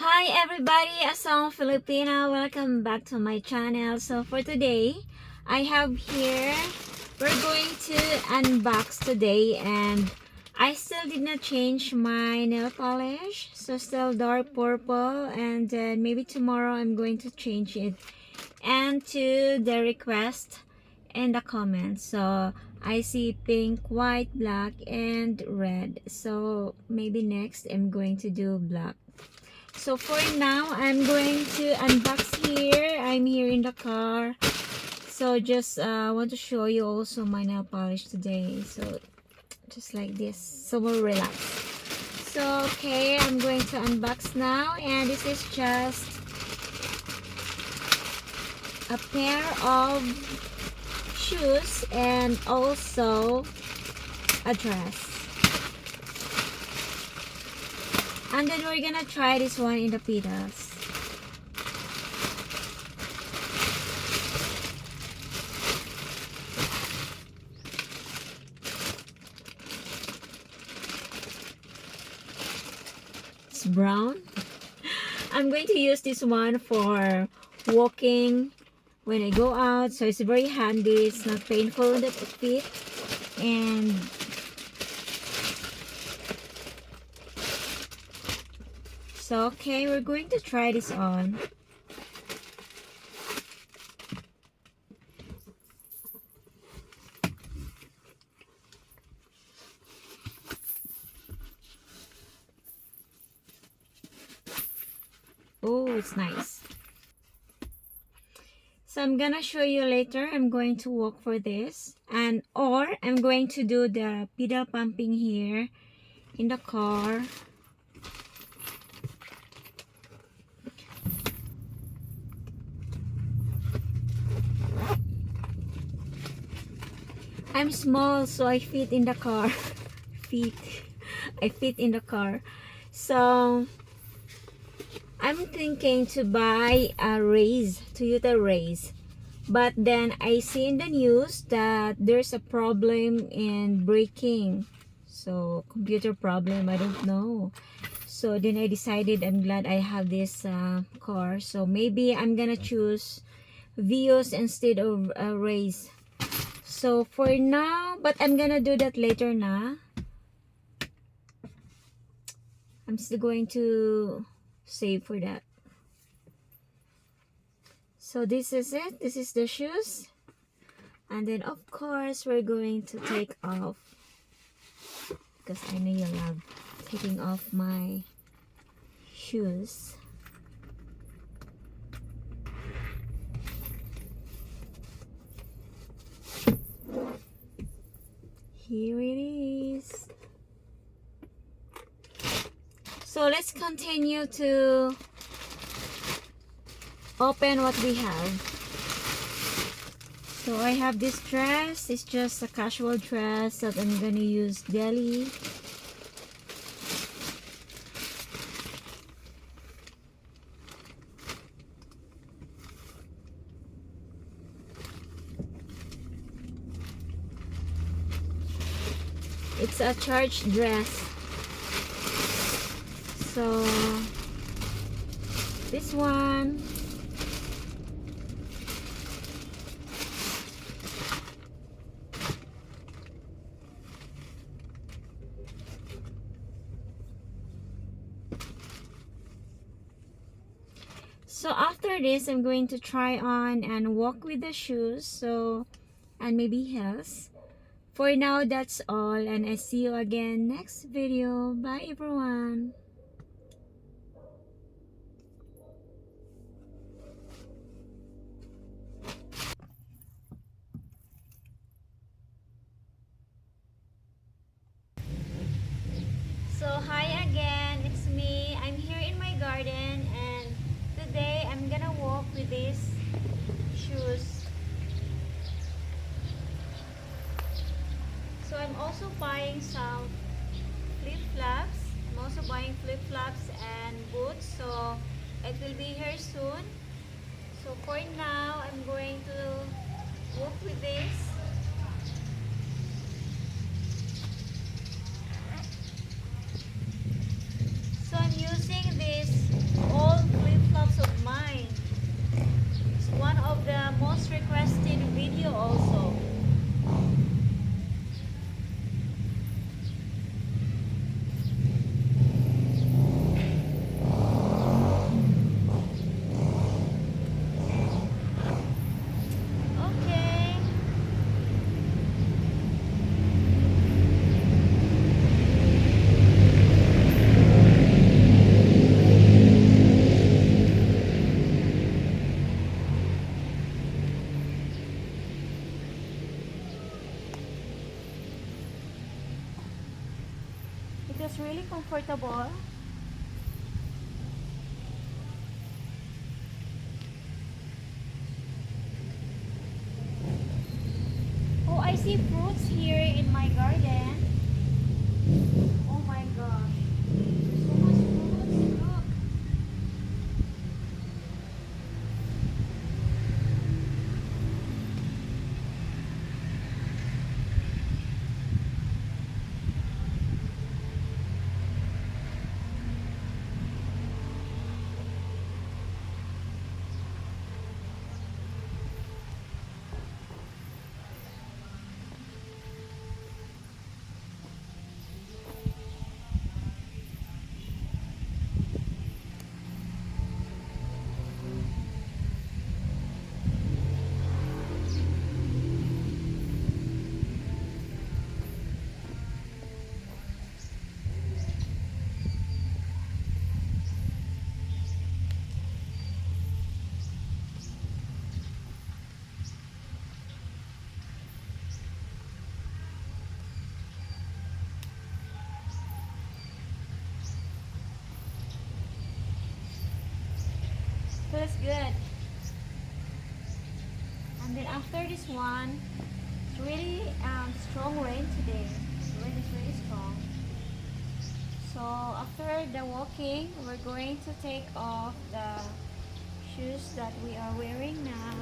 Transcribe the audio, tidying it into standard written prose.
Hi everybody, Asong Filipina. Welcome back to my channel. So for today, I have here, we're going to unbox today, and I still did not change my nail polish. So still dark purple, and then maybe tomorrow I'm going to change it. And to the request in the comments. So I see pink, white, black, and red. So maybe next I'm going to do black. So for now, I'm going to unbox here. I'm here in the car. So just want to show you also my nail polish today. So just like this. So we'll relax. So okay, I'm going to unbox now. And this is just a pair of shoes and also a dress. And then we're gonna try this one in the pedals. It's brown. I'm going to use this one for walking when I go out, so it's very handy. It's not painful on the feet. And so okay, we're going to try this on. Oh, it's nice. So I'm gonna show you later. I'm going to walk for this, and or I'm going to do the pedal pumping here in the car. I'm small, so I fit in the car. I fit in the car. So I'm thinking to buy a Toyota Race. But then I see in the news that there's a problem in braking. So computer problem, I don't know. So then I decided I'm glad I have this car. So maybe I'm gonna choose Vios instead of a Race. So for now, but I'm gonna do that later na. I'm still going to save for that. So this is it. This is the shoes. And then of course we're going to take off, because I know you love taking off my shoes. Here it is. So let's continue to open what we have. So I have this dress. It's just a casual dress that I'm gonna use daily. It's a church dress. So this one, so after this I'm going to try on and walk with the shoes, so, and maybe heels. For now, that's all, and I see you again next video. Bye everyone. So hi again, it's me. I'm here in my garden, and today I'm gonna walk with these shoes. So I'm also buying some flip-flops. I'm also buying flip-flops and boots, so it will be here soon. So for now, I'm going to walk with this. So I'm using this comfortable. Oh, I see fruits here in my garden. Oh my gosh. There's so much fruits. Look. Feels good. And then after this one, it's really strong rain today. The rain is really strong. So after the walking, we're going to take off the shoes that we are wearing now.